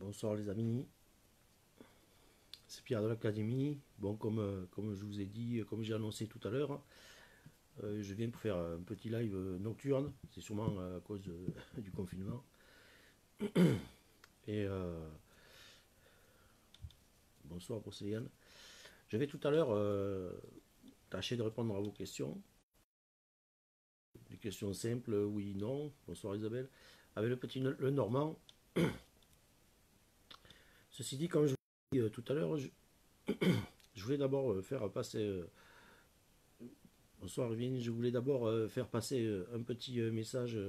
Bonsoir les amis, c'est Pierre de l'Académie. Bon, comme je vous ai dit, comme j'ai annoncé tout à l'heure, je viens pour faire un petit live nocturne. C'est sûrement à cause du confinement. Et bonsoir pour Céliane. Je vais tout à l'heure tâcher de répondre à vos questions. Des questions simples, oui, non. Bonsoir Isabelle. Avec le Normand. Ceci dit, comme je vous ai dit tout à l'heure, je voulais d'abord faire passer. Bonsoir Evelyne, je voulais d'abord faire passer un petit message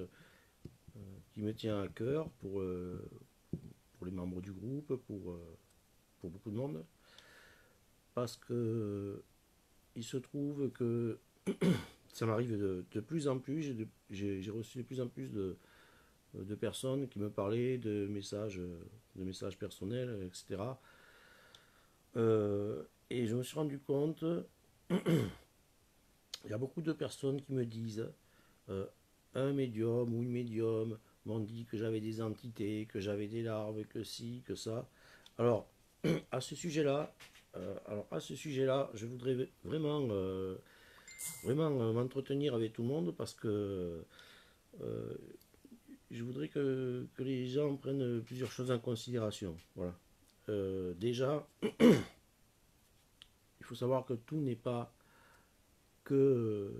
qui me tient à cœur pour les membres du groupe, pour beaucoup de monde, parce que il se trouve que ça m'arrive de plus en plus, j'ai reçu de plus en plus de personnes qui me parlaient de messages personnels, etc. Et je me suis rendu compte, il y a beaucoup de personnes qui me disent euh, un médium ou une médium m'ont dit que j'avais des entités, que j'avais des larves, que ci, que ça. Alors, à ce sujet-là, je voudrais vraiment m'entretenir avec tout le monde parce que euh, je voudrais que les gens prennent plusieurs choses en considération. Voilà. Déjà, il faut savoir que tout n'est pas que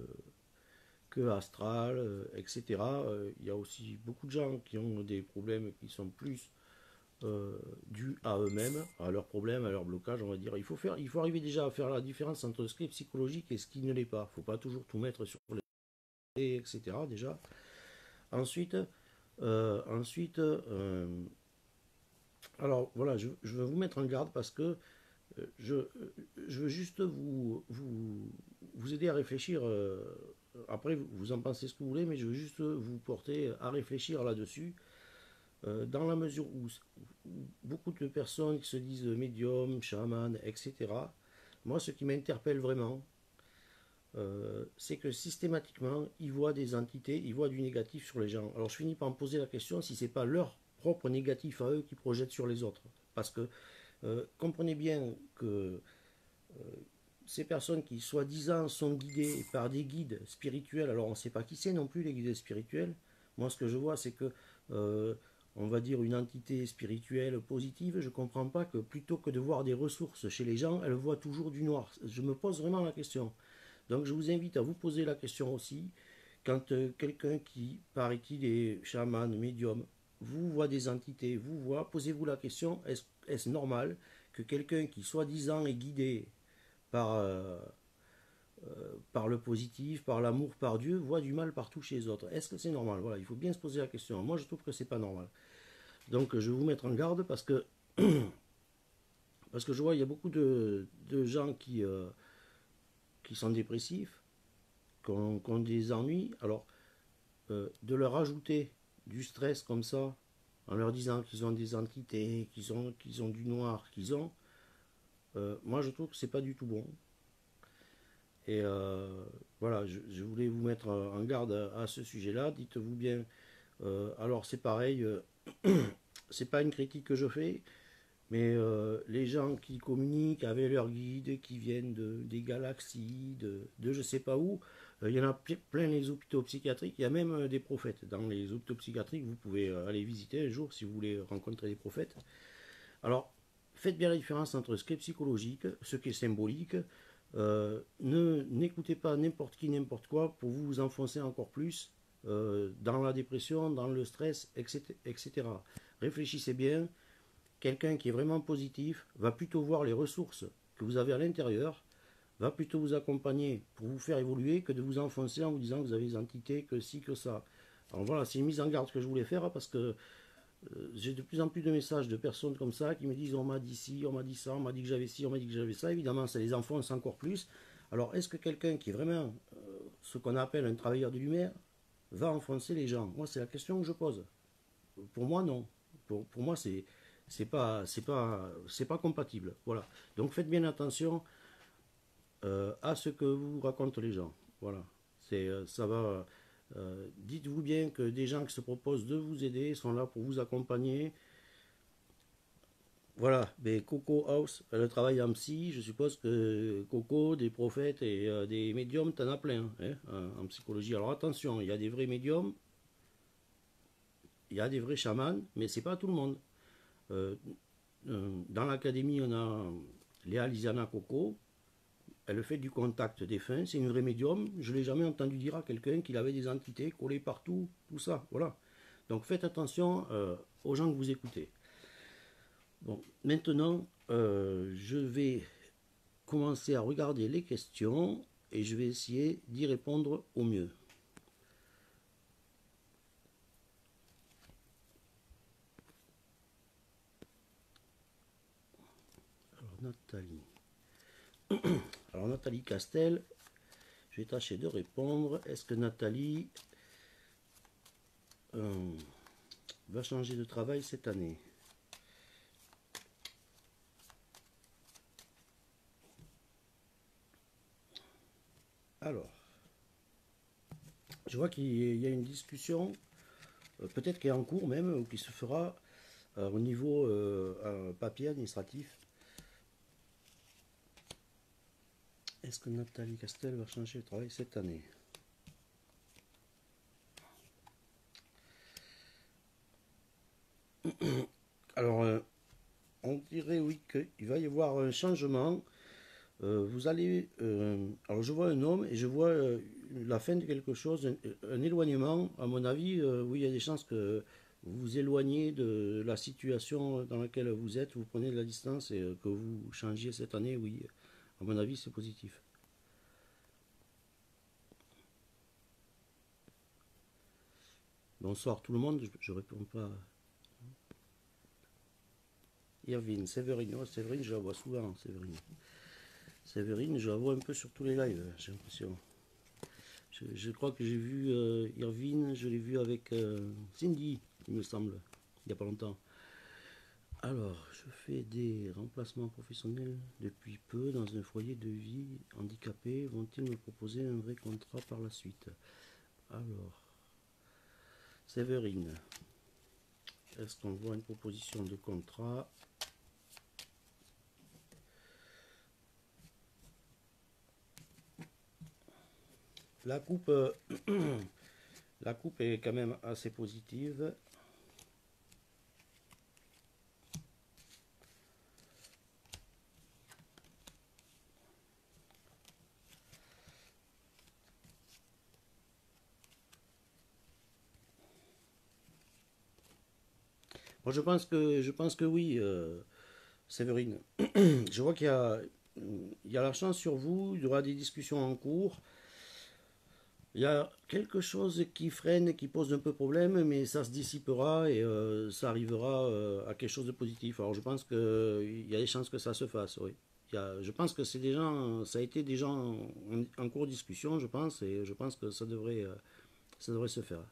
astral, etc. Il y a aussi beaucoup de gens qui ont des problèmes qui sont plus dus à eux-mêmes, à leurs problèmes, à leurs blocages, on va dire. Il faut arriver déjà à faire la différence entre ce qui est psychologique et ce qui ne l'est pas. Il ne faut pas toujours tout mettre sur les etc. déjà. Ensuite, alors voilà, je veux vous mettre en garde parce que je veux juste vous aider à réfléchir. Après, vous en pensez ce que vous voulez, mais je veux juste vous porter à réfléchir là-dessus. Dans la mesure où beaucoup de personnes qui se disent médium, chaman, etc., moi, ce qui m'interpelle vraiment, c'est que systématiquement, ils voient des entités, ils voient du négatif sur les gens. Alors, je finis par me poser la question si c'est pas leur propre négatif à eux qui projettent sur les autres. Parce que comprenez bien que ces personnes qui soi-disant sont guidées par des guides spirituels, alors on ne sait pas qui c'est non plus les guides spirituels. Moi, ce que je vois, c'est que on va dire une entité spirituelle positive, je ne comprends pas que plutôt que de voir des ressources chez les gens, elle voit toujours du noir. Je me pose vraiment la question. Donc je vous invite à vous poser la question aussi, quand quelqu'un qui, paraît-il, est chaman, médium, vous voit des entités, vous voit, posez-vous la question, est-ce normal que quelqu'un qui soi-disant est guidé par, par le positif, par l'amour, par Dieu, voit du mal partout chez les autres? Est-ce que c'est normal? Voilà, il faut bien se poser la question. Moi, je trouve que c'est pas normal. Donc, je vais vous mettre en garde parce que je vois, il y a beaucoup de gens qui sont dépressifs, qui ont des ennuis. Alors, de leur ajouter du stress comme ça, en leur disant qu'ils ont des entités, qu'ils ont du noir, moi, je trouve que c'est pas du tout bon. Et voilà, je voulais vous mettre en garde à ce sujet-là. Dites-vous bien, alors c'est pareil, c'est pas une critique que je fais, mais les gens qui communiquent avec leurs guides, qui viennent des galaxies, de je sais pas où, il y en a plein les hôpitaux psychiatriques, il y a même des prophètes. Dans les hôpitaux psychiatriques, vous pouvez aller visiter un jour si vous voulez rencontrer des prophètes. Alors, faites bien la différence entre ce qui est psychologique, ce qui est symbolique. N'écoutez pas n'importe qui, n'importe quoi pour vous enfoncer encore plus dans la dépression, dans le stress, etc., etc. Réfléchissez bien. Quelqu'un qui est vraiment positif va plutôt voir les ressources que vous avez à l'intérieur, va plutôt vous accompagner pour vous faire évoluer que de vous enfoncer en vous disant que vous avez des entités, que ci, que ça. Alors voilà, c'est une mise en garde que je voulais faire parce que j'ai de plus en plus de messages de personnes comme ça qui me disent on m'a dit ci, on m'a dit ça, on m'a dit que j'avais ci, on m'a dit que j'avais ça. Évidemment, ça les enfonce encore plus. Alors, est-ce que quelqu'un qui est vraiment ce qu'on appelle un travailleur de lumière va enfoncer les gens? Moi, c'est la question que je pose. Pour moi, non. Pour moi, c'est pas compatible. Voilà. Donc, faites bien attention à ce que vous racontent les gens. Voilà. Ça va. Dites-vous bien que des gens qui se proposent de vous aider sont là pour vous accompagner. Voilà, mais Coco House, elle travaille en psy. Je suppose que Coco, des prophètes et des médiums, t'en as plein hein, en psychologie. Alors attention, il y a des vrais médiums, il y a des vrais chamans, mais c'est pas tout le monde. Euh, dans l'académie, on a Léa Lisiana Coco. Elle fait du contact défunt. C'est une vraie médium. Je l'ai jamais entendu dire à quelqu'un qu'il avait des entités collées partout, tout ça. Voilà. Donc faites attention aux gens que vous écoutez. Bon, maintenant, je vais commencer à regarder les questions et je vais essayer d'y répondre au mieux. Alors Nathalie. Alors Nathalie Castel, je vais tâcher de répondre. Est-ce que Nathalie va changer de travail cette année? Alors, je vois qu'il y a une discussion, peut-être qui est en cours même, ou qui se fera au niveau papier administratif. Est-ce que Nathalie Castel va changer de travail cette année? Alors, on dirait oui qu'il va y avoir un changement. Vous allez. Alors, je vois un homme et je vois la fin de quelque chose, un éloignement. À mon avis, oui, il y a des chances que vous vous éloignez de la situation dans laquelle vous êtes, vous prenez de la distance et que vous changiez cette année, oui. À mon avis, c'est positif. Bonsoir tout le monde, je réponds pas. Irvine, Séverine, oh, Séverine, je la vois souvent, Séverine. Séverine, je la vois un peu sur tous les lives, j'ai l'impression. Je crois que j'ai vu Irvine, je l'ai vu avec Cindy, il me semble, il n'y a pas longtemps. Alors, je fais des remplacements professionnels depuis peu dans un foyer de vie handicapé. Vont-ils me proposer un vrai contrat par la suite? Alors, Séverine, est-ce qu'on voit une proposition de contrat? La coupe, la coupe est quand même assez positive. Moi, je pense que oui, Séverine. Je vois qu'il y a la chance sur vous, il y aura des discussions en cours. Il y a quelque chose qui freine, qui pose un peu problème, mais ça se dissipera et ça arrivera à quelque chose de positif. Alors je pense qu'il y a des chances que ça se fasse, oui. Je pense que c'est des gens, ça a été des gens en cours de discussion, je pense, et je pense que ça devrait se faire.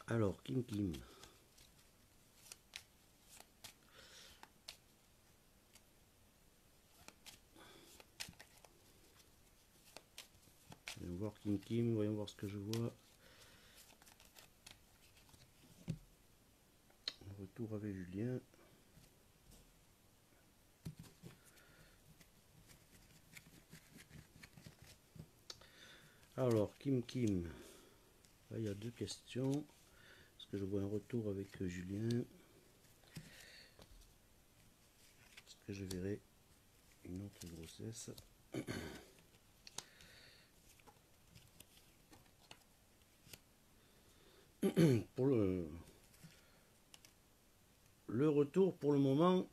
Alors, Kim Kim. Voyons voir Kim Kim, voyons voir ce que je vois. Retour avec Julien. Alors, Kim Kim. Là, il y a deux questions. Est-ce que je vois un retour avec Julien? Est-ce que je verrai une autre grossesse? Pour le retour, pour le moment,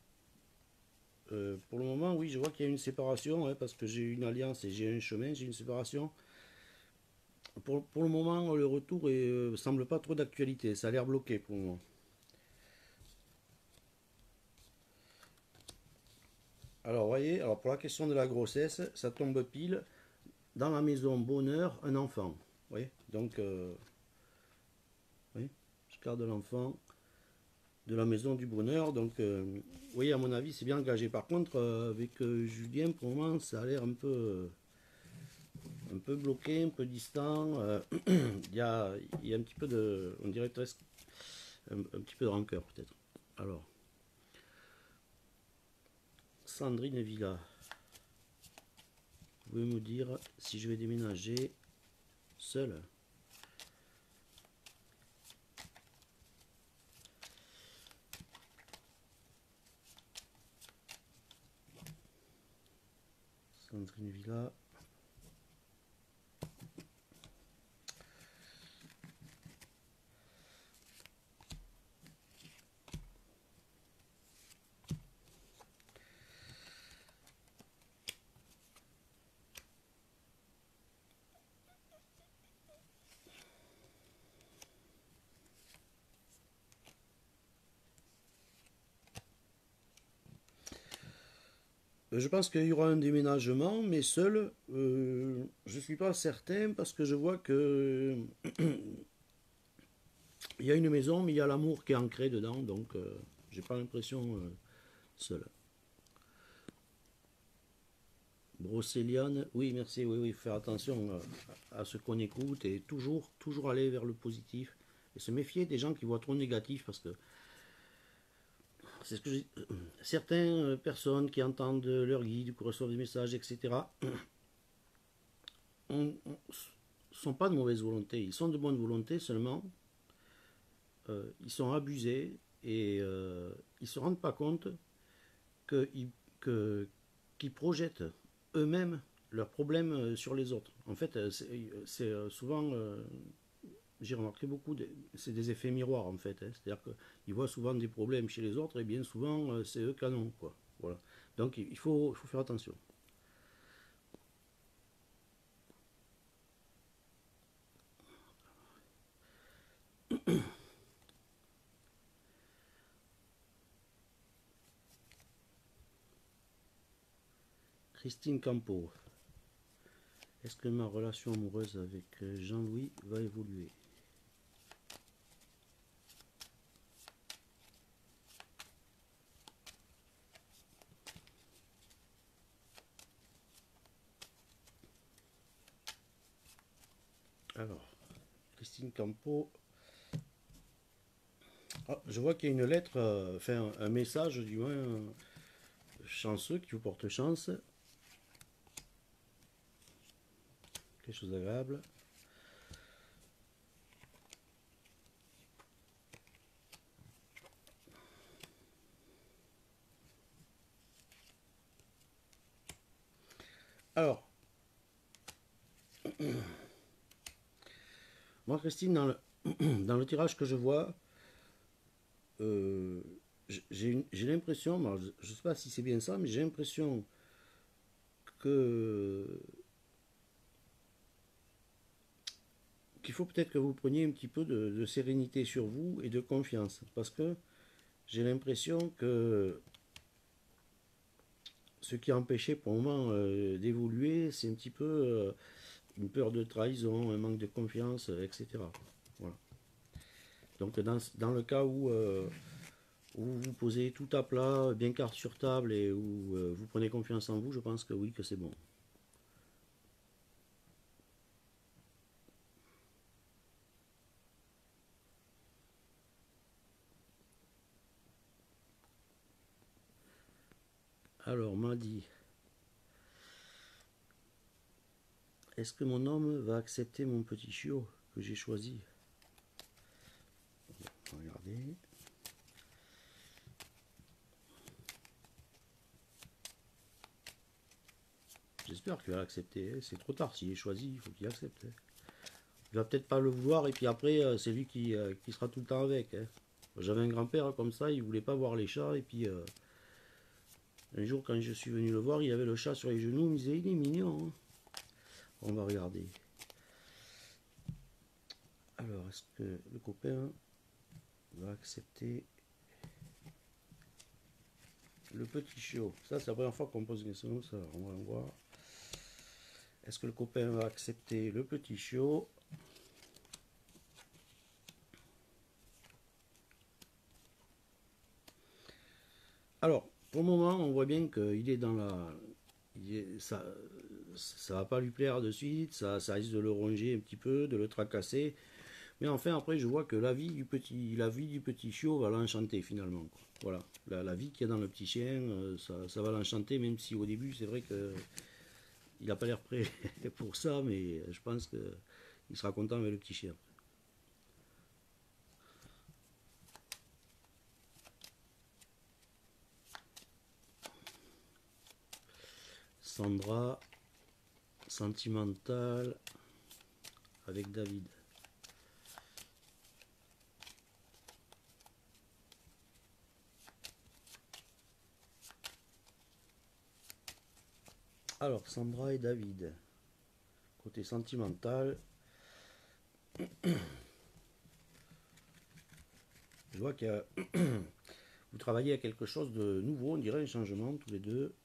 oui, je vois qu'il y a une séparation, hein, parce que j'ai une alliance et j'ai un chemin, j'ai une séparation. Pour le moment, le retour semble pas trop d'actualité, ça a l'air bloqué pour moi. Alors, vous voyez, alors pour la question de la grossesse, ça tombe pile. dans la maison bonheur un enfant. Vous voyez, donc, oui, je garde l'enfant de la maison du bonheur. Donc, oui, à mon avis, c'est bien engagé. Par contre, avec Julien, pour le moment, ça a l'air un peu bloqué, un peu distant. Il y a un petit peu de, on dirait presque un petit peu de rancœur, peut-être. Alors, Sandrine Villa, vous pouvez me dire si je vais déménager seule? Sandrine Villa. Je pense qu'il y aura un déménagement, mais seul, je ne suis pas certain parce que je vois que il y a une maison, mais il y a l'amour qui est ancré dedans, donc j'ai pas l'impression seul. Brocéliane, oui, merci, oui, oui, faire attention à ce qu'on écoute et toujours aller vers le positif et se méfier des gens qui voient trop négatif parce que c'est ce que certaines personnes qui entendent leur guide, qui reçoivent des messages, etc., ne sont pas de mauvaise volonté, ils sont de bonne volonté seulement, ils sont abusés et ils ne se rendent pas compte qu'ils que, qu'ils projettent eux-mêmes leurs problèmes sur les autres. En fait, c'est souvent, j'ai remarqué beaucoup, c'est des effets miroirs en fait. Hein. C'est-à-dire qu'ils voient souvent des problèmes chez les autres et bien souvent c'est eux canons. Quoi. Voilà. Donc il faut faire attention. Christine Campo. Est-ce que ma relation amoureuse avec Jean-Louis va évoluer? Alors, Christine Campo. Ah, je vois qu'il y a une lettre, enfin un message du moins chanceux qui vous porte chance. Quelque chose d'agréable. Alors, moi Christine, dans le tirage que je vois, euh, j'ai l'impression, je ne sais pas si c'est bien ça, mais j'ai l'impression que qu'il faut peut-être que vous preniez un petit peu de sérénité sur vous et de confiance. Parce que j'ai l'impression que ce qui a empêché pour le moment d'évoluer, c'est un petit peu une peur de trahison, un manque de confiance, etc. Voilà. Donc dans le cas où vous posez tout à plat, bien carte sur table et où vous prenez confiance en vous, je pense que oui, que c'est bon. Alors, m'a dit, est-ce que mon homme va accepter mon petit chiot que j'ai choisi? Regardez. J'espère qu'il va l'accepter. C'est trop tard. S'il est choisi, il faut qu'il accepte. Il va peut-être pas le vouloir et puis après, c'est lui qui sera tout le temps avec. Hein. J'avais un grand-père comme ça, il voulait pas voir les chats et puis un jour quand je suis venu le voir, il avait le chat sur les genoux, il me disait il est mignon. Hein. On va regarder. Alors, est-ce que le copain va accepter le petit chiot? Ça, c'est la première fois qu'on pose une question, ça, on va voir. Est-ce que le copain va accepter le petit chiot? Alors, pour le moment, on voit bien qu'il est dans la... ça va pas lui plaire de suite, ça risque de le ronger un petit peu, de le tracasser. Mais enfin, après, je vois que la vie du petit chiot va l'enchanter finalement, quoi. Voilà, la vie qu'il y a dans le petit chien, ça va l'enchanter, même si au début, c'est vrai que il n'a pas l'air prêt pour ça, mais je pense qu'il sera content avec le petit chien. Sandra, sentimentale avec David. Alors, Sandra et David. Côté sentimental, je vois que vous travaillez à quelque chose de nouveau, on dirait un changement tous les deux.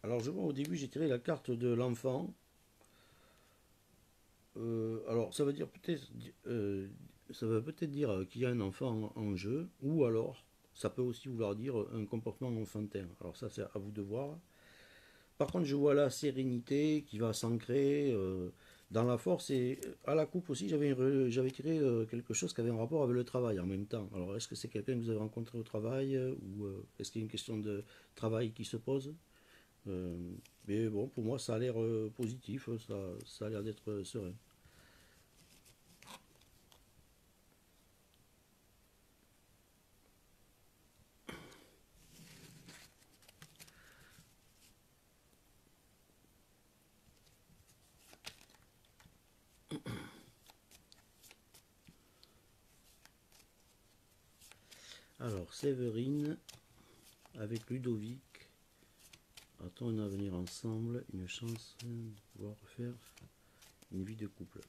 Alors, je vois au début, j'ai tiré la carte de l'enfant. Alors, ça veut peut-être dire qu'il y a un enfant en jeu, ou alors, ça peut aussi vouloir dire un comportement enfantin. Alors ça, c'est à vous de voir. Par contre, je vois la sérénité qui va s'ancrer dans la force et à la coupe aussi, j'avais tiré quelque chose qui avait un rapport avec le travail en même temps. Alors, est-ce que c'est quelqu'un que vous avez rencontré au travail ou est-ce qu'il y a une question de travail qui se pose? Euh, mais bon, pour moi, ça a l'air positif, ça a l'air d'être serein. Alors, Séverine avec Ludovic. A-t-on un avenir ensemble, une chance de pouvoir faire une vie de couple?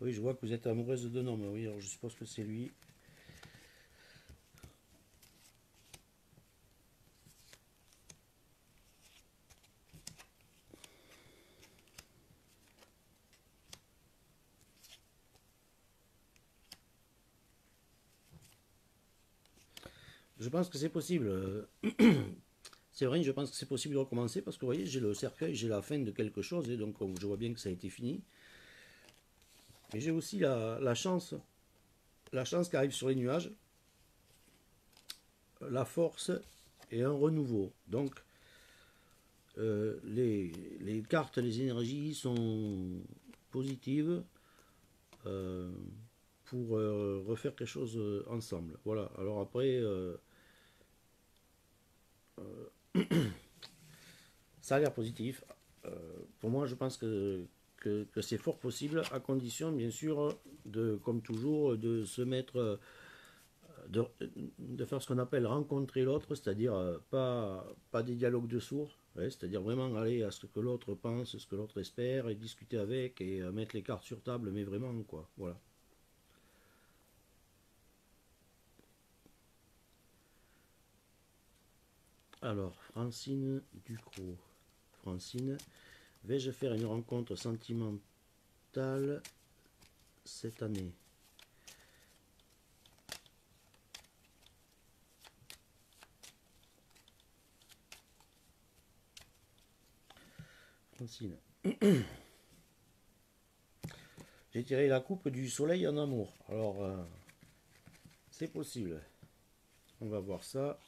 Oui, je vois que vous êtes amoureuse d'un homme. Oui, alors je suppose que c'est lui. Je pense que c'est possible. Séverine, je pense que c'est possible de recommencer parce que vous voyez, j'ai le cercueil, j'ai la fin de quelque chose et donc je vois bien que ça a été fini. Mais j'ai aussi la chance qui arrive sur les nuages, la force et un renouveau. Donc, les cartes, les énergies sont positives euh, pour refaire quelque chose ensemble. Voilà. Alors après, ça a l'air positif. Pour moi, je pense que c'est fort possible, à condition, bien sûr, comme toujours, de se mettre, de, de faire ce qu'on appelle rencontrer l'autre, c'est-à-dire pas des dialogues de sourds, ouais, c'est-à-dire vraiment aller à ce que l'autre pense, ce que l'autre espère, et discuter avec, et mettre les cartes sur table, mais vraiment, quoi. Voilà. Alors, Francine Ducrot. Francine, vais-je faire une rencontre sentimentale cette année? Francine. J'ai tiré la coupe du soleil en amour. Alors, c'est possible. On va voir ça.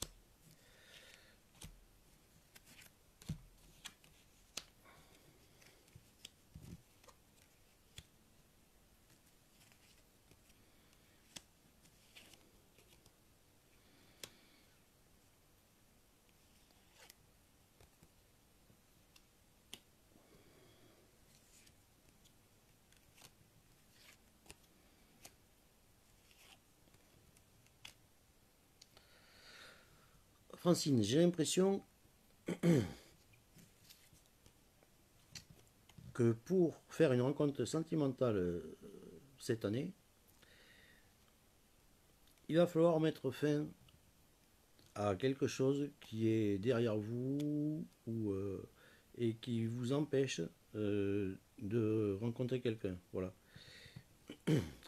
Francine, j'ai l'impression que pour faire une rencontre sentimentale cette année, il va falloir mettre fin à quelque chose qui est derrière vous ou, et qui vous empêche de rencontrer quelqu'un. Voilà.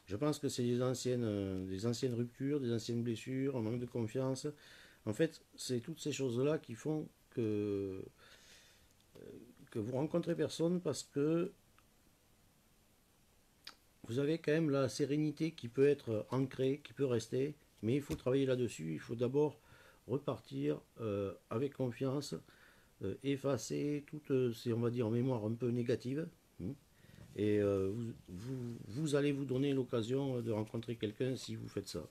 Je pense que c'est des anciennes ruptures, des anciennes blessures, un manque de confiance. En fait, c'est toutes ces choses-là qui font que vous rencontrez personne parce que vous avez quand même la sérénité qui peut être ancrée, qui peut rester, mais il faut travailler là-dessus. Il faut d'abord repartir avec confiance, effacer toutes ces, on va dire, mémoires un peu négatives. Et vous allez vous donner l'occasion de rencontrer quelqu'un si vous faites ça.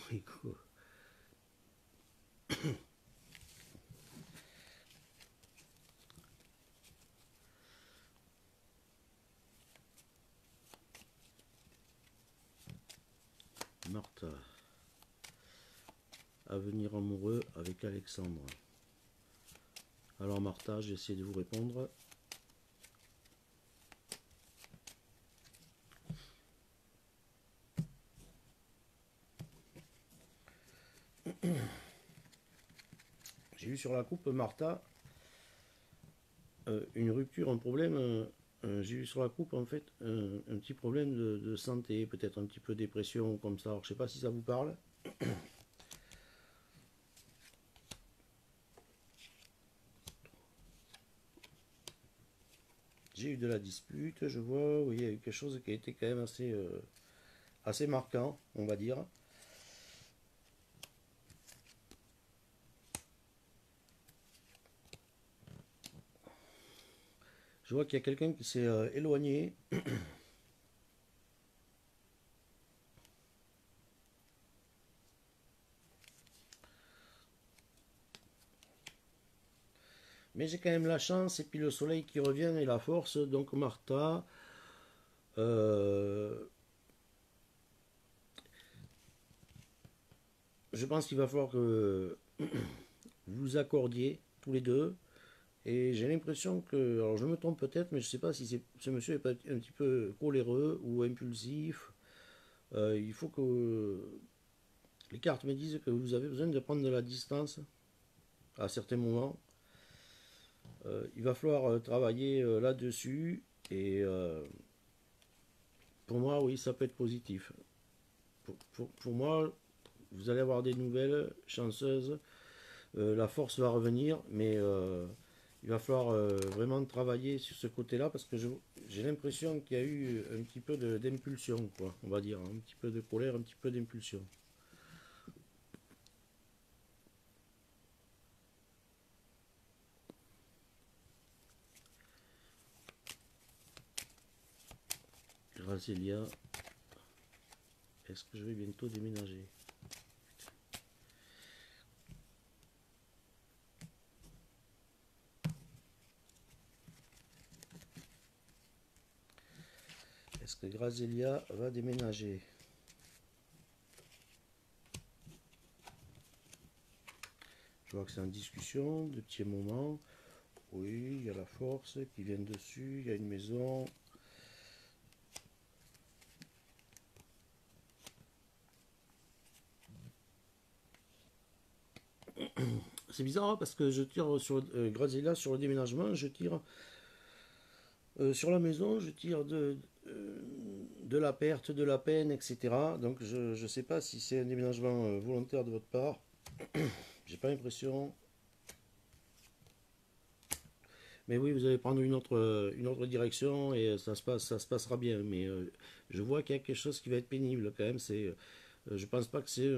Oui, quoi. Martha. Avenir amoureux avec Alexandre. Alors Martha, j'essaie de vous répondre. J'ai eu sur la coupe Martha une rupture, un problème. J'ai eu sur la coupe en fait un petit problème de santé, peut-être un petit peu dépression comme ça. Alors, je sais pas si ça vous parle. J'ai eu de la dispute, je vois, oui, il y a eu quelque chose qui a été quand même assez marquant, on va dire. Je vois qu'il y a quelqu'un qui s'est éloigné. Mais j'ai quand même la chance et puis le soleil qui revient et la force. Donc Martha, euh, je pense qu'il va falloir que vous vous accordiez tous les deux. Et j'ai l'impression que, alors je me trompe peut-être, mais je ne sais pas si ce monsieur est pas un petit peu coléreux ou impulsif. Il faut que les cartes me disent que vous avez besoin de prendre de la distance à certains moments. Il va falloir travailler là-dessus. Et pour moi, oui, ça peut être positif. Pour moi, vous allez avoir des nouvelles chanceuses. La force va revenir, mais il va falloir vraiment travailler sur ce côté-là parce que j'ai l'impression qu'il y a eu un petit peu d'impulsion, quoi, on va dire. Un petit peu de colère, un petit peu d'impulsion. Grazelia, est-ce que je vais bientôt déménager? Est-ce que Grazelia va déménager? Je vois que c'est en discussion, de petits moments. Oui, il y a la force qui vient dessus, il y a une maison. C'est bizarre hein, parce que je tire sur Grazelia sur le déménagement, je tire sur la maison, je tire de la perte, de la peine, etc. Donc je ne sais pas si c'est un déménagement volontaire de votre part. J'ai pas l'impression. Mais oui, vous allez prendre une autre direction et ça se passera bien. Mais je vois qu'il y a quelque chose qui va être pénible quand même. Je pense pas que c'est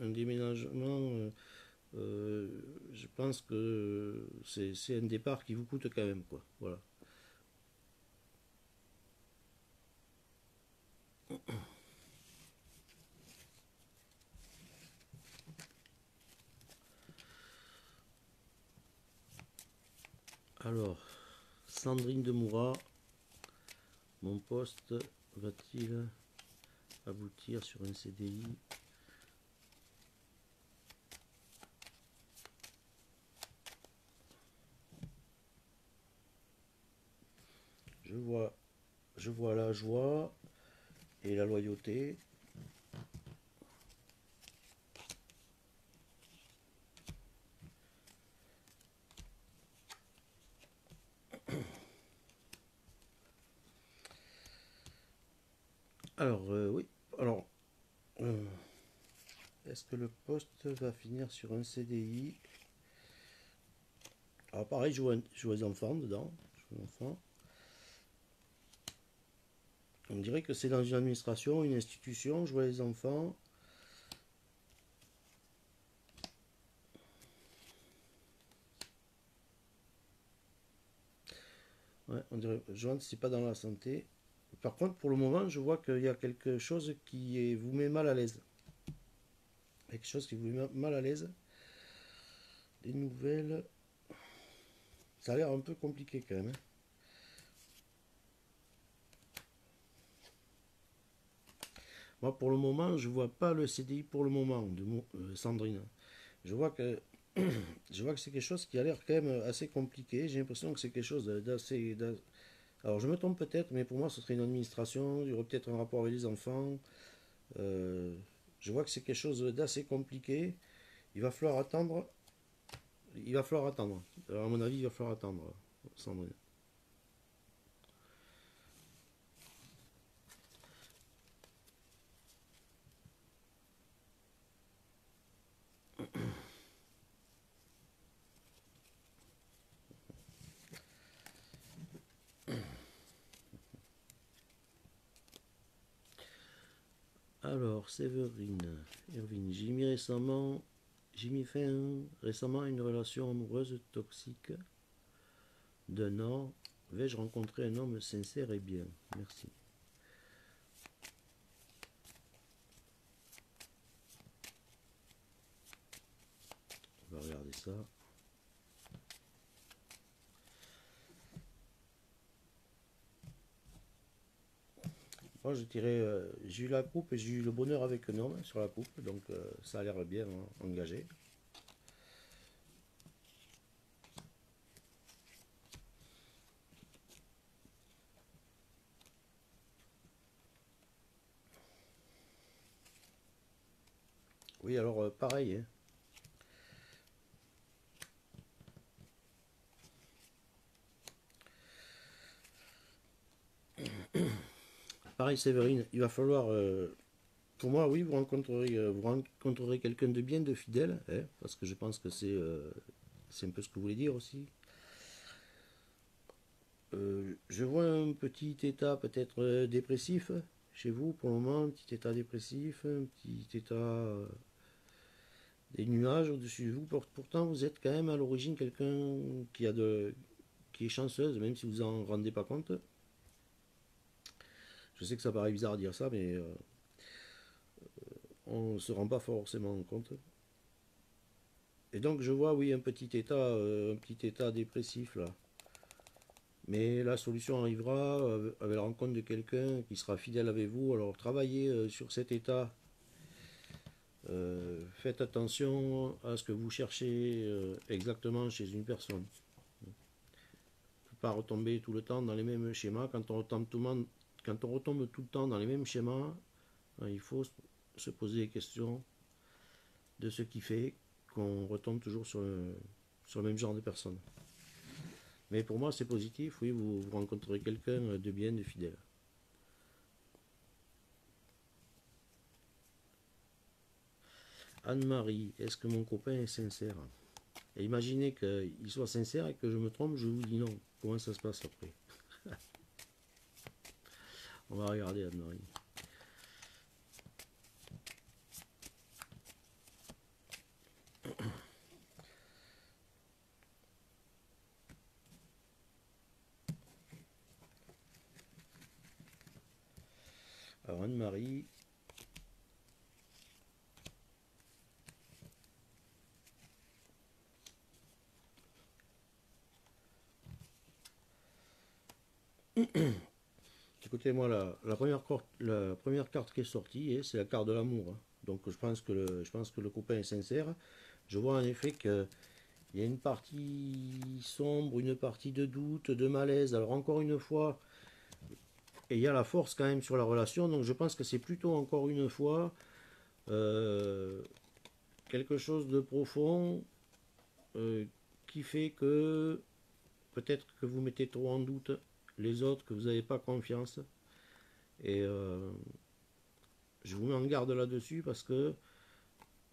un déménagement. Euh, je pense que c'est un départ qui vous coûte quand même, quoi. Voilà. Alors, Sandrine de Moura, mon poste va-t-il aboutir sur un CDI? je vois la joie et la loyauté. Alors, oui. Alors, euh, est-ce que le poste va finir sur un CDI? Alors, pareil, je vois les enfants dedans. Je vois les enfants. On dirait que c'est dans une administration, une institution. Je vois les enfants. Ouais, on dirait, je ne sais pas dans la santé. Par contre, pour le moment, je vois qu'il y a quelque chose vous met mal à l'aise. Quelque chose qui vous met mal à l'aise. Des nouvelles. Ça a l'air un peu compliqué quand même, hein. Moi, pour le moment, je vois pas le CDI pour le moment de Sandrine. Je vois que je vois que c'est quelque chose qui a l'air quand même assez compliqué. J'ai l'impression que c'est quelque chose d'assez. Alors, je me trompe peut-être, mais pour moi, ce serait une administration. Il y aurait peut-être un rapport avec les enfants. Euh, je vois que c'est quelque chose d'assez compliqué. Il va falloir attendre. Il va falloir attendre. Alors, à mon avis, il va falloir attendre, Sandrine. Alors, Séverine, Irvine, j'ai mis fin récemment à une relation amoureuse toxique d'un an. Vais-je rencontrer un homme sincère et bien? Merci. On va regarder ça. Moi, je dirais, j'ai eu la coupe et j'ai eu le bonheur avec un homme sur la coupe, donc ça a l'air bien, hein, engagé. Oui, alors pareil, hein. Pareil, Séverine, il va falloir, pour moi, oui, vous rencontrerez quelqu'un de bien, de fidèle, hein, parce que je pense que c'est un peu ce que vous voulez dire aussi. Je vois un petit état peut-être dépressif chez vous pour le moment, un petit état dépressif, un petit état des nuages au-dessus de vous. Pourtant, vous êtes quand même à l'origine quelqu'un qui est chanceuse, même si vous en rendez pas compte. Je sais que ça paraît bizarre de dire ça, mais on ne se rend pas forcément compte. Et donc je vois, oui, un petit état dépressif là. Mais la solution arrivera avec la rencontre de quelqu'un qui sera fidèle avec vous. Alors travaillez sur cet état. Faites attention à ce que vous cherchez exactement chez une personne. Il ne faut pas retomber tout le temps dans les mêmes schémas. Quand on retombe tout le temps dans les mêmes schémas, il faut se poser des questions de ce qui fait qu'on retombe toujours sur le même genre de personne. Mais pour moi, c'est positif. Oui, vous rencontrerez quelqu'un de bien, de fidèle. Anne-Marie, est-ce que mon copain est sincère? Et imaginez qu'il soit sincère et que je me trompe, je vous dis non. Comment ça se passe après? On va regarder Anne-Marie. Alors Anne-Marie, écoutez, moi, la première carte qui est sortie, c'est la carte de l'amour, hein. Donc je pense que le copain est sincère. Je vois en effet qu'il y a une partie sombre, une partie de doute, de malaise. Alors encore une fois, et il y a la force quand même sur la relation. Donc je pense que c'est plutôt encore une fois euh, quelque chose de profond euh, qui fait que peut-être que vous mettez trop en doute les autres, que vous n'avez pas confiance. Et je vous mets en garde là-dessus parce que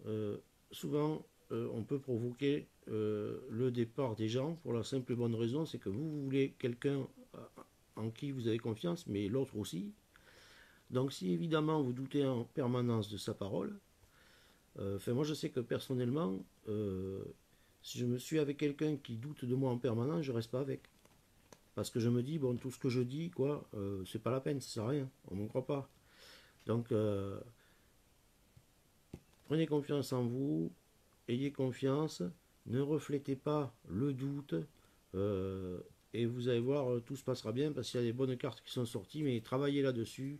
euh, souvent on peut provoquer le départ des gens pour la simple et bonne raison, c'est que vous voulez quelqu'un en qui vous avez confiance, mais l'autre aussi. Donc si évidemment vous doutez en permanence de sa parole, moi je sais que personnellement, si je me suis avec quelqu'un qui doute de moi en permanence, je reste pas avec. Parce que je me dis, bon, tout ce que je dis, quoi, c'est pas la peine, ça sert à rien, on ne me croit pas. Donc, prenez confiance en vous, ayez confiance, ne reflétez pas le doute, euh, et vous allez voir, tout se passera bien, parce qu'il y a des bonnes cartes qui sont sorties, mais travaillez là-dessus.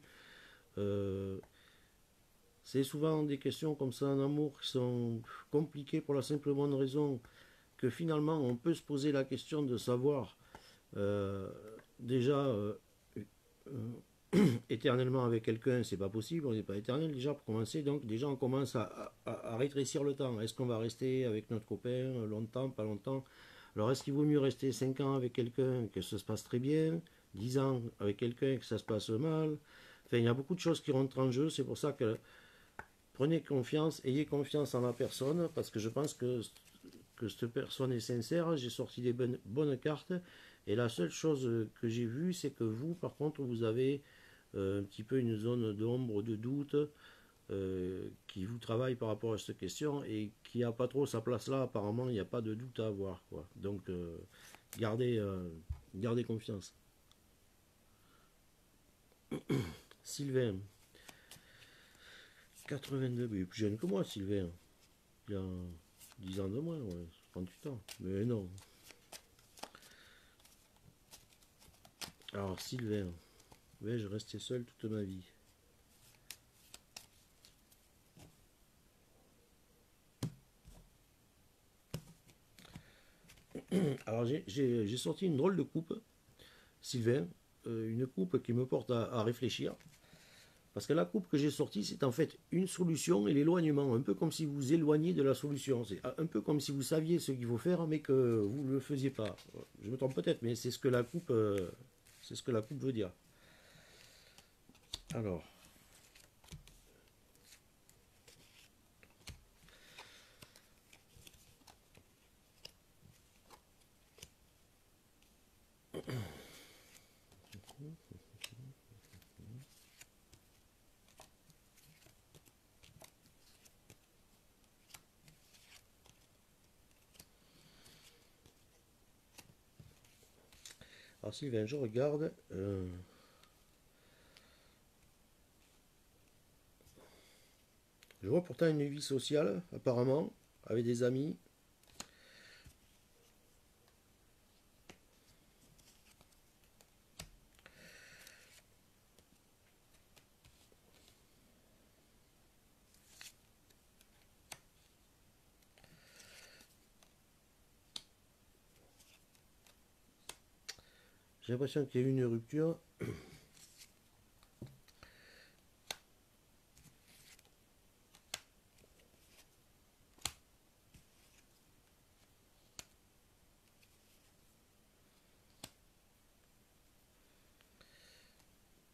Euh, c'est souvent des questions comme ça en amour qui sont compliquées pour la simple et bonne raison que finalement, on peut se poser la question de savoir euh, déjà éternellement avec quelqu'un, c'est pas possible, on n'est pas éternel déjà pour commencer, donc déjà on commence à rétrécir le temps. Est-ce qu'on va rester avec notre copain longtemps, pas longtemps? Alors est-ce qu'il vaut mieux rester 5 ans avec quelqu'un que ça se passe très bien, 10 ans avec quelqu'un que ça se passe mal? Enfin, il y a beaucoup de choses qui rentrent en jeu, c'est pour ça que prenez confiance, ayez confiance en la personne, parce que je pense que cette personne est sincère, j'ai sorti des bonnes cartes, et la seule chose que j'ai vue, c'est que vous, par contre, vous avez un petit peu une zone d'ombre, de doute, qui vous travaille par rapport à cette question, et qui n'a pas trop sa place là, apparemment, il n'y a pas de doute à avoir, quoi. Donc, gardez, gardez confiance. Sylvain, 82, mais il est plus jeune que moi, Sylvain. Il a 10 ans de moins, ouais, 38 ans. Mais non. Alors, Sylvain, vais-je rester seul toute ma vie? Alors, j'ai sorti une drôle de coupe, Sylvain, une coupe qui me porte à réfléchir. Parce que la coupe que j'ai sortie, c'est en fait une solution et l'éloignement, un peu comme si vous vous éloigniez de la solution. C'est un peu comme si vous saviez ce qu'il faut faire, mais que vous ne le faisiez pas. Je me trompe peut-être, mais c'est ce que la coupe, c'est ce que la coupe veut dire. Alors, Sylvain, je regarde. Je vois pourtant une vie sociale, apparemment, avec des amis. J'ai l'impression qu'il y a eu une rupture.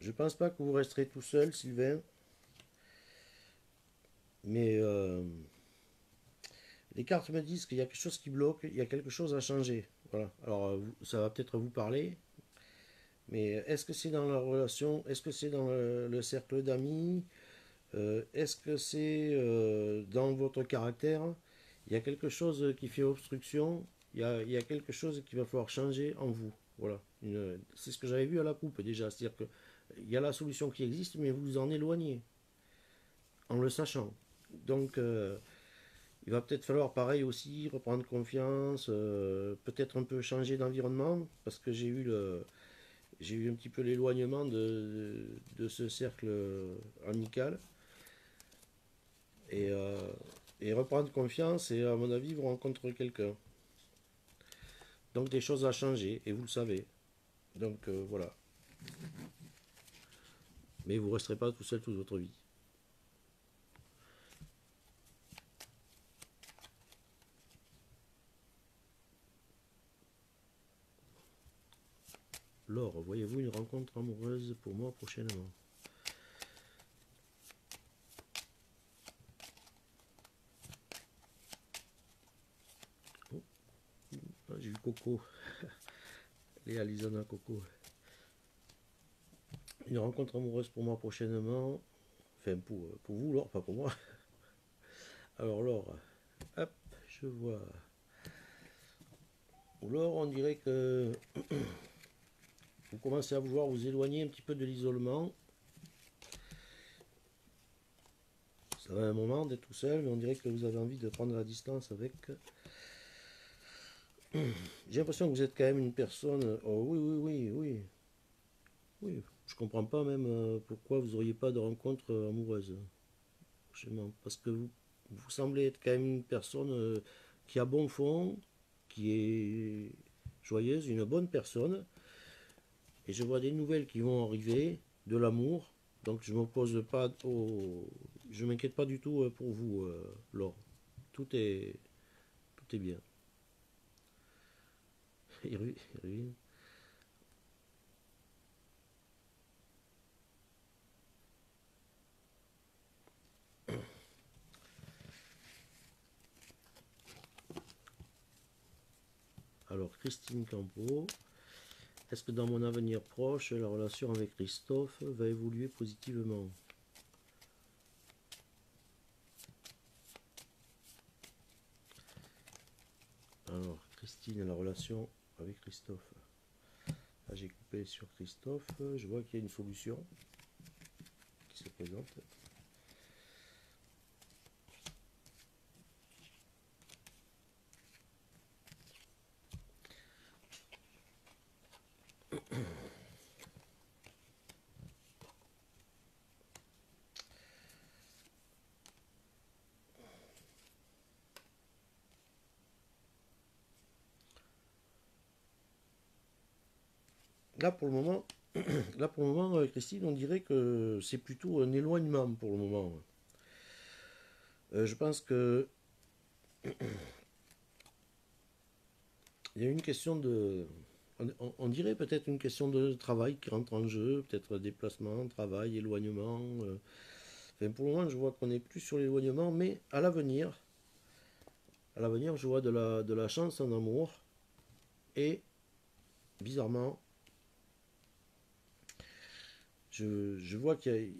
Je pense pas que vous resterez tout seul, Sylvain, mais les cartes me disent qu'il y a quelque chose qui bloque, il y a quelque chose à changer. Voilà. Alors, ça va peut-être vous parler, mais est-ce que c'est dans la relation? Est-ce que c'est dans le cercle d'amis? Est-ce que c'est dans votre caractère? Il y a quelque chose qui fait obstruction. Il y a quelque chose qu'il va falloir changer en vous. Voilà. C'est ce que j'avais vu à la coupe déjà. C'est-à-dire que il y a la solution qui existe, mais vous vous en éloignez en le sachant. Donc, il va peut-être falloir pareil aussi reprendre confiance, peut-être un peu changer d'environnement, parce que j'ai eu un petit peu l'éloignement de ce cercle amical. Et, euh, et reprendre confiance, et à mon avis, vous rencontrez quelqu'un. Donc des choses à changer, et vous le savez. Donc voilà. Mais vous ne resterez pas tout seul toute votre vie. Laure, voyez-vous une rencontre amoureuse pour moi prochainement? Oh, j'ai eu Coco. Léa Lisana Coco. Une rencontre amoureuse pour moi prochainement. Enfin, pour vous, Laure, pas pour moi. Alors, Laure, hop, je vois. Laure, on dirait que vous commencez à vouloir vous éloigner un petit peu de l'isolement. Ça va un moment d'être tout seul, mais on dirait que vous avez envie de prendre la distance avec. J'ai l'impression que vous êtes quand même une personne. Oh oui, oui, oui, oui. Oui, je comprends pas même pourquoi vous n'auriez pas de rencontre amoureuse. Parce que vous semblez être quand même une personne qui a bon fond, qui est joyeuse, une bonne personne. Et je vois des nouvelles qui vont arriver, de l'amour. Donc je m'oppose pas au. Je m'inquiète pas du tout pour vous, Laure. Tout est, tout est bien. Irvine. Alors, Christine Campo. Est-ce que dans mon avenir proche, la relation avec Christophe va évoluer positivement? Alors, Christine, la relation avec Christophe. Là, j'ai coupé sur Christophe. Je vois qu'il y a une solution qui se présente. Là, pour le moment, Christine, on dirait que c'est plutôt un éloignement pour le moment. Je pense que il y a une question de. On dirait peut-être une question de travail qui rentre en jeu, peut-être déplacement, travail, éloignement. Enfin, pour le moment, je vois qu'on est plus sur l'éloignement, mais à l'avenir, je vois de la chance en amour. Et bizarrement, je vois qu'il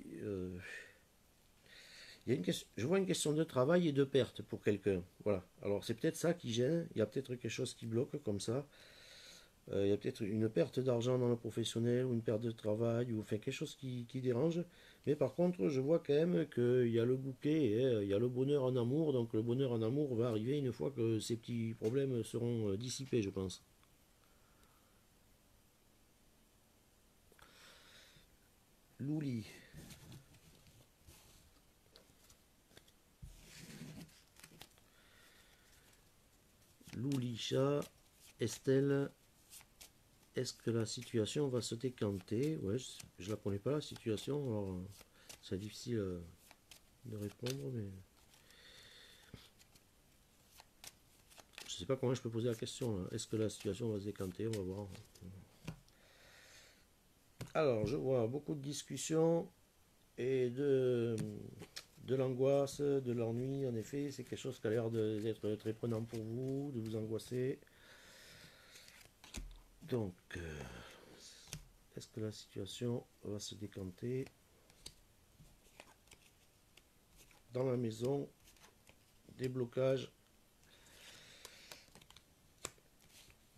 y a, je vois une question de travail et de perte pour quelqu'un. Voilà. Alors c'est peut-être ça qui gêne. Il y a peut-être quelque chose qui bloque comme ça. Il y a peut-être une perte d'argent dans le professionnel ou une perte de travail ou enfin quelque chose qui dérange. Mais par contre, je vois quand même qu'il y a le bouquet et il y a le bonheur en amour. Donc le bonheur en amour va arriver une fois que ces petits problèmes seront dissipés, je pense. Louli. Loulicha. Estelle. Est-ce que la situation va se décanter? Ouais, je la connais pas la situation, alors c'est difficile de répondre, mais je sais pas comment je peux poser la question. Est-ce que la situation va se décanter? On va voir. Alors, je vois beaucoup de discussions et de l'angoisse, de l'ennui. En effet, c'est quelque chose qui a l'air d'être très prenant pour vous, de vous angoisser. Donc, est-ce que la situation va se décanter dans la maison? Déblocage.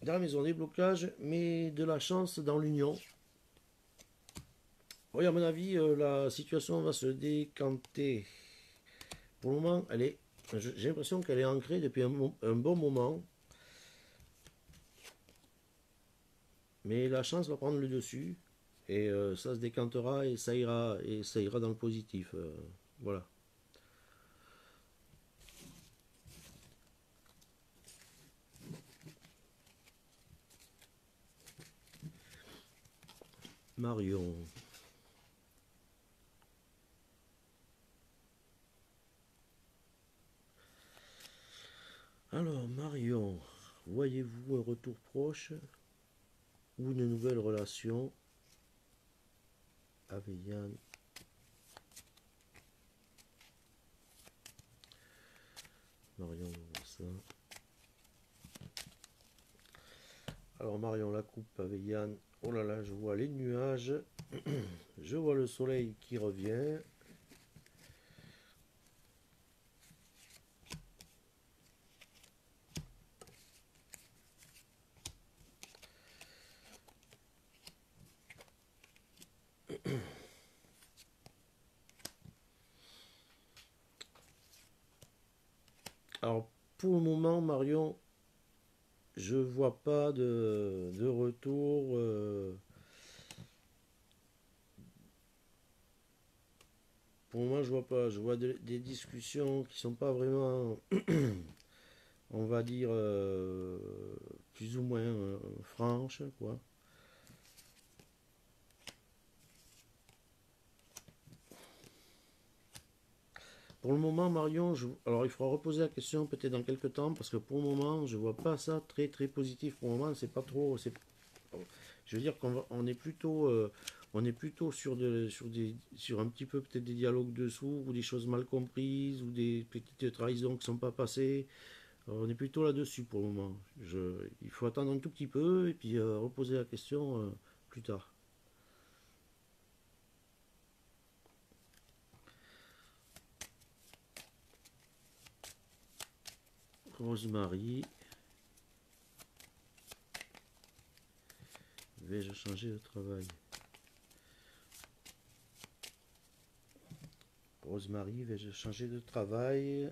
Dans la maison, des blocages, mais de la chance dans l'union. Oui, à mon avis, la situation va se décanter. Pour le moment, j'ai l'impression qu'elle est ancrée depuis un bon moment, mais la chance va prendre le dessus et ça se décantera et ça ira dans le positif. Voilà. Marion. Alors, Marion, voyez-vous un retour proche ou une nouvelle relation avec Yann? Marion, on voit ça. Alors, Marion, la coupe avec Yann. Oh là là, je vois les nuages. Je vois le soleil qui revient. Alors, pour le moment, Marion, je vois pas de retour. Pour le moment, je vois pas. Je vois des discussions qui sont pas vraiment, on va dire, plus ou moins franches, quoi. Pour le moment, Marion, alors il faudra reposer la question peut-être dans quelques temps, parce que pour le moment, je vois pas ça très très positif. Pour le moment, c'est pas trop. Je veux dire on est plutôt, on est plutôt sur un petit peu peut-être des dialogues dessous, ou des choses mal comprises, ou des petites trahisons qui sont pas passées. Alors, on est plutôt là-dessus pour le moment. Il faut attendre un tout petit peu et puis reposer la question plus tard. Rosemary, vais-je changer de travail? Rosemary, vais-je changer de travail?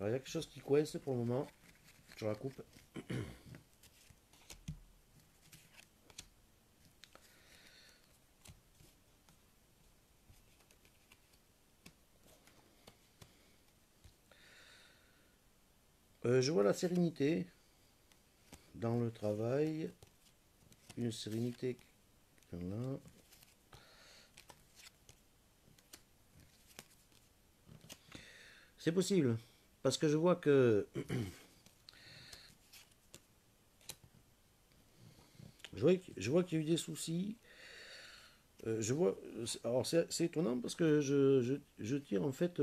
Alors, il y a quelque chose qui coince pour le moment. Je la coupe. Je vois la sérénité dans le travail. Une sérénité. Là. C'est possible. Parce que je vois que. Je vois qu'il y a eu des soucis. Je vois. Alors c'est étonnant parce que je tire en fait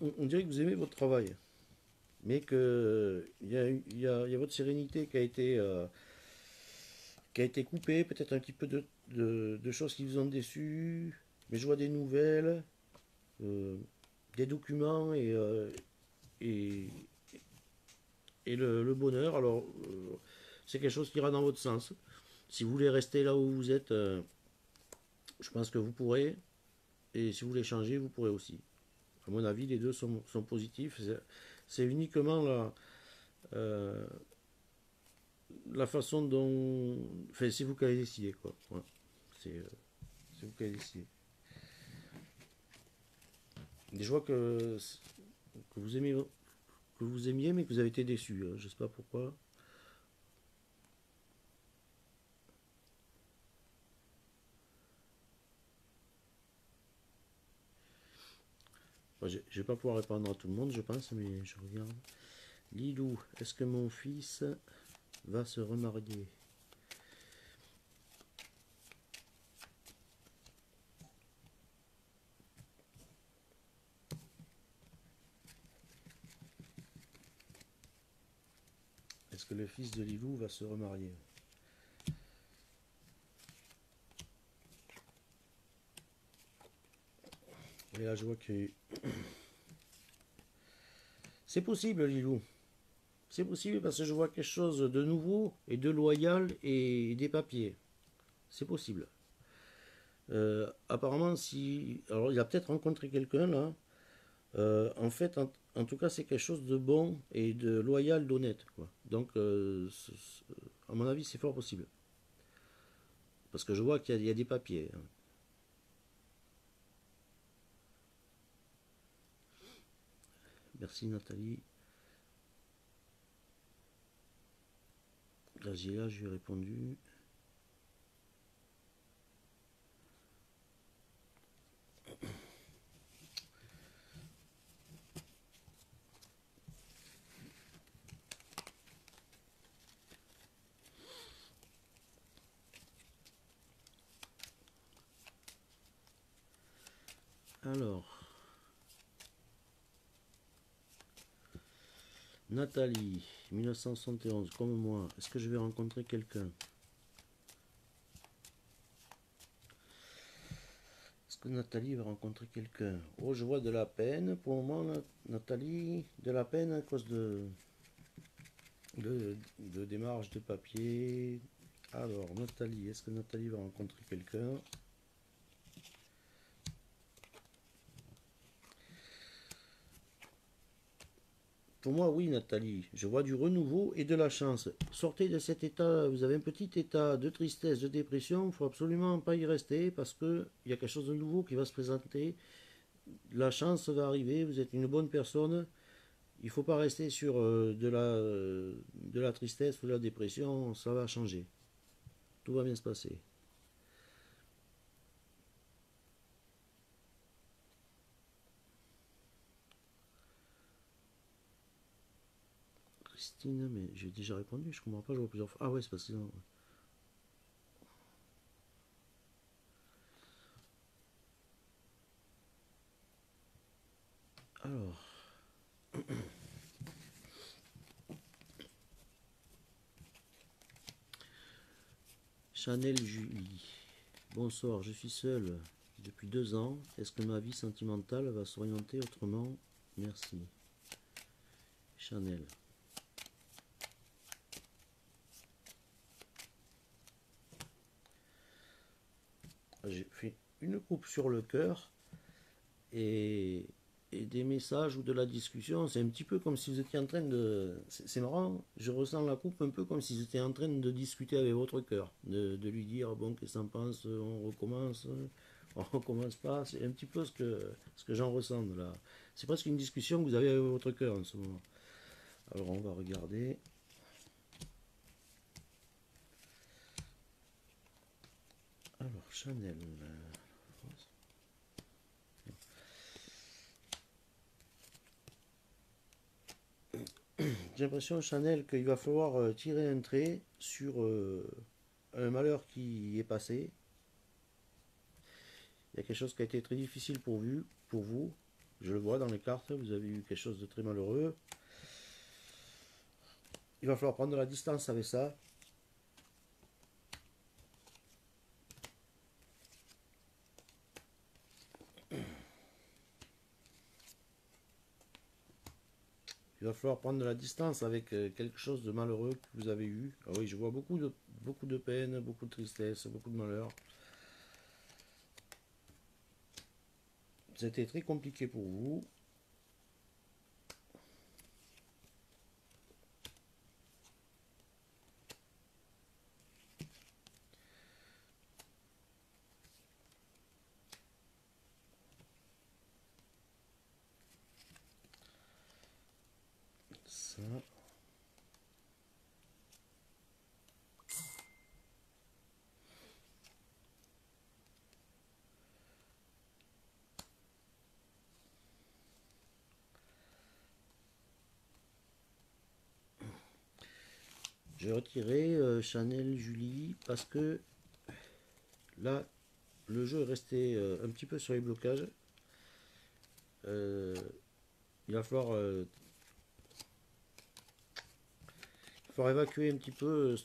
on dirait que vous aimez votre travail, mais que il y a votre sérénité qui a été coupée, peut-être un petit peu de choses qui vous ont déçu. Mais je vois des nouvelles, euh, des documents et, et le bonheur. Alors c'est quelque chose qui ira dans votre sens. Si vous voulez rester là où vous êtes, je pense que vous pourrez. Et si vous voulez changer, vous pourrez aussi. À mon avis, les deux sont positifs. C'est uniquement euh, la façon dont. Enfin, c'est vous qui avez décidé, quoi. Ouais. C'est vous qui avez décidé. Et je vois que vous aimez, que vous aimiez, mais que vous avez été déçu. Je sais pas pourquoi. Enfin, je vais pas pouvoir répondre à tout le monde, je pense, mais je regarde. Lilou, est-ce que mon fils va se remarier? Est-ce que le fils de Lilou va se remarier? Et là, je vois que c'est possible, Lilou. C'est possible parce que je vois quelque chose de nouveau et de loyal et des papiers. C'est possible. Apparemment, si. Alors, il a peut-être rencontré quelqu'un là. En fait, en tout cas, c'est quelque chose de bon et de loyal, d'honnête, quoi. Donc, à mon avis, c'est fort possible. Parce que je vois qu'il y a des papiers, hein. Merci Nathalie. Graziella, je lui ai répondu. Alors, Nathalie, 1971, comme moi. Est-ce que je vais rencontrer quelqu'un? Est-ce que Nathalie va rencontrer quelqu'un? Oh, je vois de la peine. Pour le moment, Nathalie, de la peine à cause de démarches de papier. Alors, Nathalie, est-ce que Nathalie va rencontrer quelqu'un? Pour moi, oui, Nathalie. Je vois du renouveau et de la chance. Sortez de cet état, vous avez un petit état de tristesse, de dépression. Il ne faut absolument pas y rester parce qu'il y a quelque chose de nouveau qui va se présenter. La chance va arriver, vous êtes une bonne personne. Il ne faut pas rester sur de la tristesse ou de la dépression. Ça va changer. Tout va bien se passer. Christine, mais j'ai déjà répondu, je comprends pas, je vois plusieurs fois. Ah ouais, c'est parce que... Alors, Chanel Julie. Bonsoir, je suis seule depuis 2 ans. Est-ce que ma vie sentimentale va s'orienter autrement? Merci. Chanel. J'ai fait une coupe sur le cœur et, et des messages ou de la discussion. C'est un petit peu comme si vous étiez en train de... C'est marrant, je ressens la coupe un peu comme si vous étiez en train de discuter avec votre cœur. De lui dire, bon, qu'est-ce que t'en penses? On recommence? On recommence pas? C'est un petit peu ce que j'en ressens là. C'est presque une discussion que vous avez avec votre cœur en ce moment. Alors on va regarder. Alors Chanel. J'ai l'impression Chanel qu'il va falloir tirer un trait sur un malheur qui est passé. Il y a quelque chose qui a été très difficile pour vous. Je le vois dans les cartes, vous avez eu quelque chose de très malheureux. Il va falloir prendre de la distance avec ça. Il va falloir prendre de la distance avec quelque chose de malheureux que vous avez eu. Ah oui, je vois beaucoup de peine, beaucoup de tristesse, beaucoup de malheur. C'était très compliqué pour vous. Ça. J'ai retiré Chanel Julie parce que là, le jeu est resté un petit peu sur les blocages. Euh, il va falloir évacuer un petit peu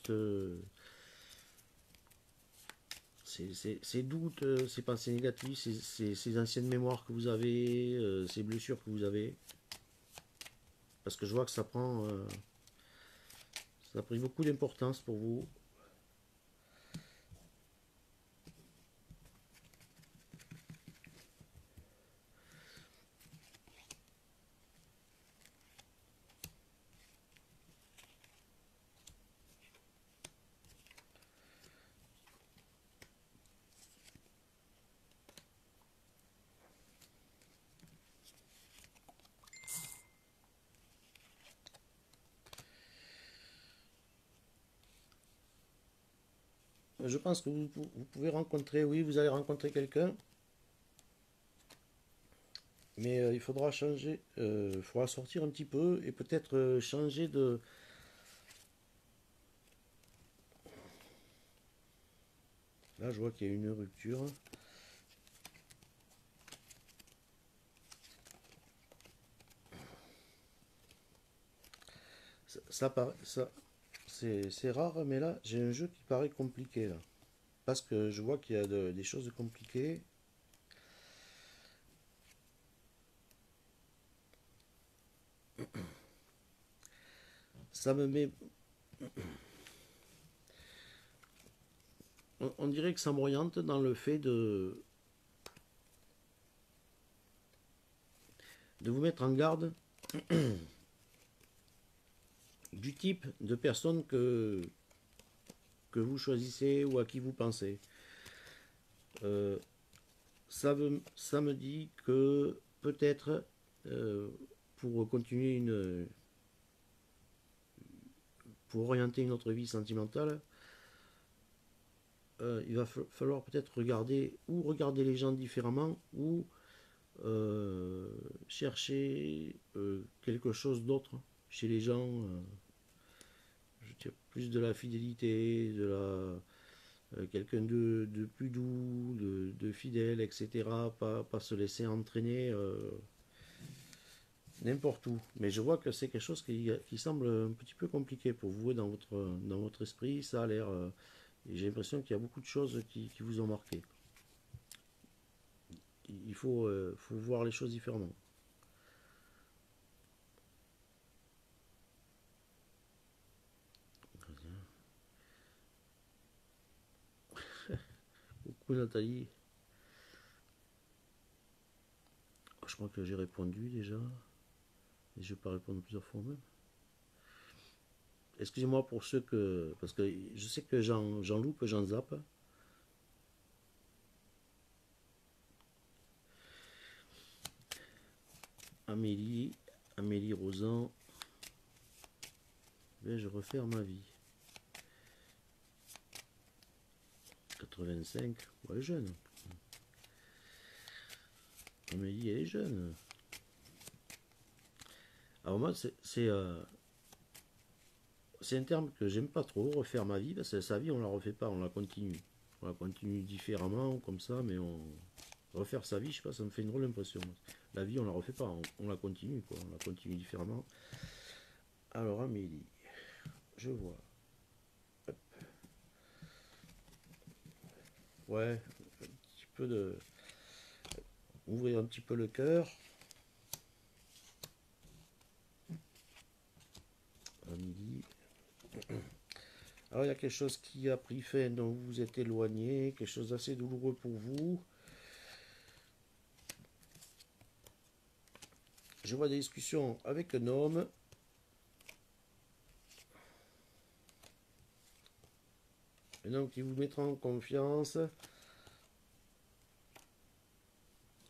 ces doutes, ces pensées négatives, ces anciennes mémoires que vous avez, ces blessures que vous avez. Parce que je vois que ça a pris beaucoup d'importance pour vous. Je pense que vous pouvez rencontrer, oui, vous allez rencontrer quelqu'un, mais il faudra changer, il faudra sortir un petit peu et peut-être changer de... Là, je vois qu'il y a une rupture. ça c'est rare, mais là, j'ai un jeu qui paraît compliqué, là. Parce que je vois qu'il y a des choses compliquées. Ça me met... On dirait que ça m'oriente dans le fait de vous mettre en garde du type de personne que vous choisissez ou à qui vous pensez. Euh, ça me dit que peut-être pour continuer pour orienter une autre vie sentimentale, il va falloir peut-être regarder les gens différemment ou chercher quelque chose d'autre chez les gens. Je dirais plus de la fidélité, quelqu'un de plus doux, de fidèle, etc. Pas se laisser entraîner n'importe où. Mais je vois que c'est quelque chose qui semble un petit peu compliqué pour vous dans votre esprit. Ça a l'air. J'ai l'impression qu'il y a beaucoup de choses qui vous ont marqué. Il faut voir les choses différemment. Coucou Nathalie. Je crois que j'ai répondu déjà. Et je vais pas répondre plusieurs fois même. Excusez-moi pour ceux que. Parce que je sais que j'en loupe, j'en zappe. Amélie, Amélie Rosan. Vais-je refaire ma vie? 85. Ouais, elle est jeune. Amélie, elle est jeune. Alors moi, c'est un terme que j'aime pas trop, refaire ma vie, parce que sa vie, on la refait pas, on la continue. On la continue différemment, comme ça, mais refaire sa vie, je sais pas, ça me fait une drôle d'impression. La vie, on la refait pas, on la continue, quoi. On la continue différemment. Alors, Amélie, je vois. Ouais, un petit peu de. Ouvrir un petit peu le cœur. Amélie. Alors, il y a quelque chose qui a pris fin, dont vous vous êtes éloigné, quelque chose d'assez douloureux pour vous. Je vois des discussions avec un homme. Un homme qui vous mettra en confiance.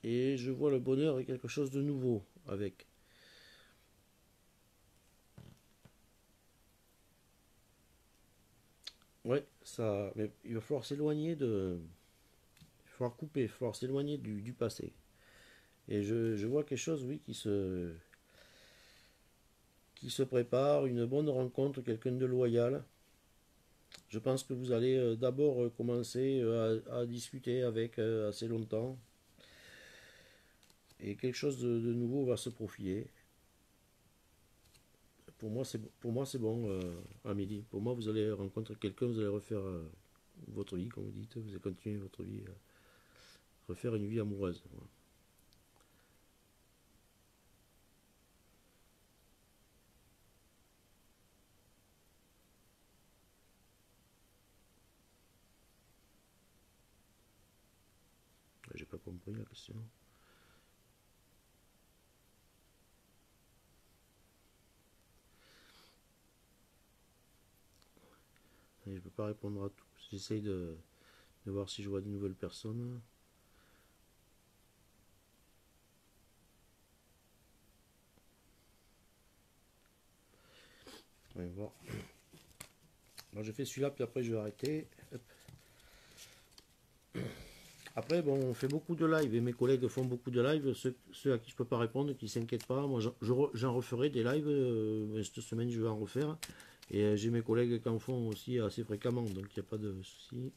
Et je vois le bonheur et quelque chose de nouveau avec. Ouais, ça. Mais il va falloir s'éloigner de. Il va falloir couper, il va falloir s'éloigner du passé. Et je vois quelque chose, oui, qui se prépare, une bonne rencontre, quelqu'un de loyal. Je pense que vous allez d'abord commencer à discuter avec assez longtemps. Et quelque chose de nouveau va se profiler. Pour moi, c'est bon, Amélie. Pour moi, vous allez rencontrer quelqu'un, vous allez refaire votre vie, comme vous dites. Vous allez continuer votre vie, refaire une vie amoureuse. Voilà. J'ai pas compris la question. Et je peux pas répondre à tout. J'essaye de voir si je vois de nouvelles personnes. On va voir. Alors, je fais celui-là, puis après je vais arrêter. Hop. Après, bon, on fait beaucoup de live et mes collègues font beaucoup de live. Ceux à qui je peux pas répondre, qui s'inquiètent pas. Moi, j'en referai des lives. Cette semaine, je vais en refaire. Et j'ai mes collègues qui en font aussi assez fréquemment, donc il n'y a pas de souci.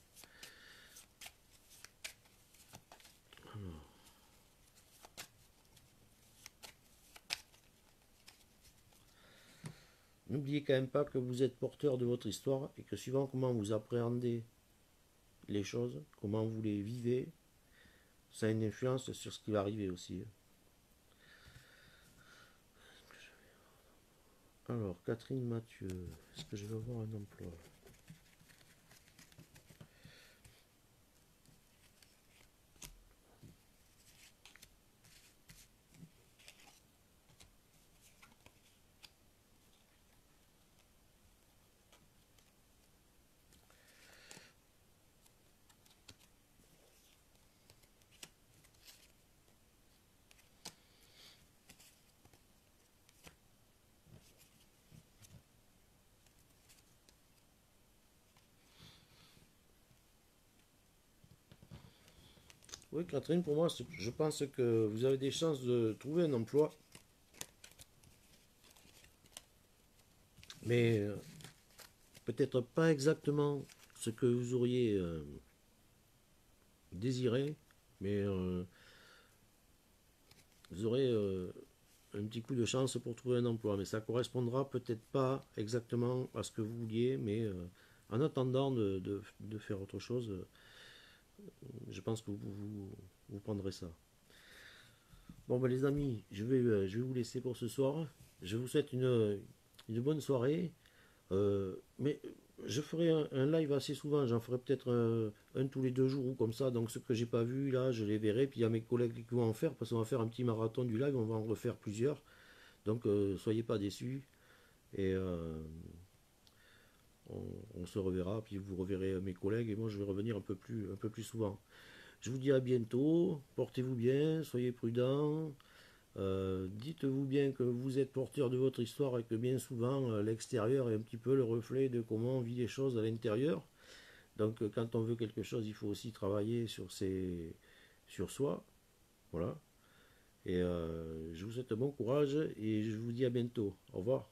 n'oubliez quand même pas que vous êtes porteur de votre histoire et que suivant comment vous appréhendez les choses, comment vous les vivez, ça a une influence sur ce qui va arriver aussi. Alors, Catherine Mathieu, est-ce que je vais avoir un emploi? Oui, Catherine, pour moi, je pense que vous avez des chances de trouver un emploi, mais peut-être pas exactement ce que vous auriez désiré, mais vous aurez un petit coup de chance pour trouver un emploi. Mais ça correspondra peut-être pas exactement à ce que vous vouliez, mais en attendant de faire autre chose, je pense que vous prendrez ça. Bon, ben, les amis, je vais vous laisser pour ce soir. Je vous souhaite une bonne soirée. Mais je ferai un live assez souvent. J'en ferai peut-être un tous les 2 jours ou comme ça. Donc, ce que j'ai pas vu, là, je les verrai. Puis il y a mes collègues qui vont en faire parce qu'on va faire un petit marathon du live. On va en refaire plusieurs. Donc, soyez pas déçus. Et on se reverra. Puis vous reverrez mes collègues. Et moi, je vais revenir un peu plus souvent. Je vous dis à bientôt. Portez-vous bien. Soyez prudents. Dites-vous bien que vous êtes porteur de votre histoire et que bien souvent l'extérieur est un petit peu le reflet de comment on vit les choses à l'intérieur. Donc quand on veut quelque chose, il faut aussi travailler sur soi. Voilà. Et je vous souhaite bon courage et je vous dis à bientôt. Au revoir.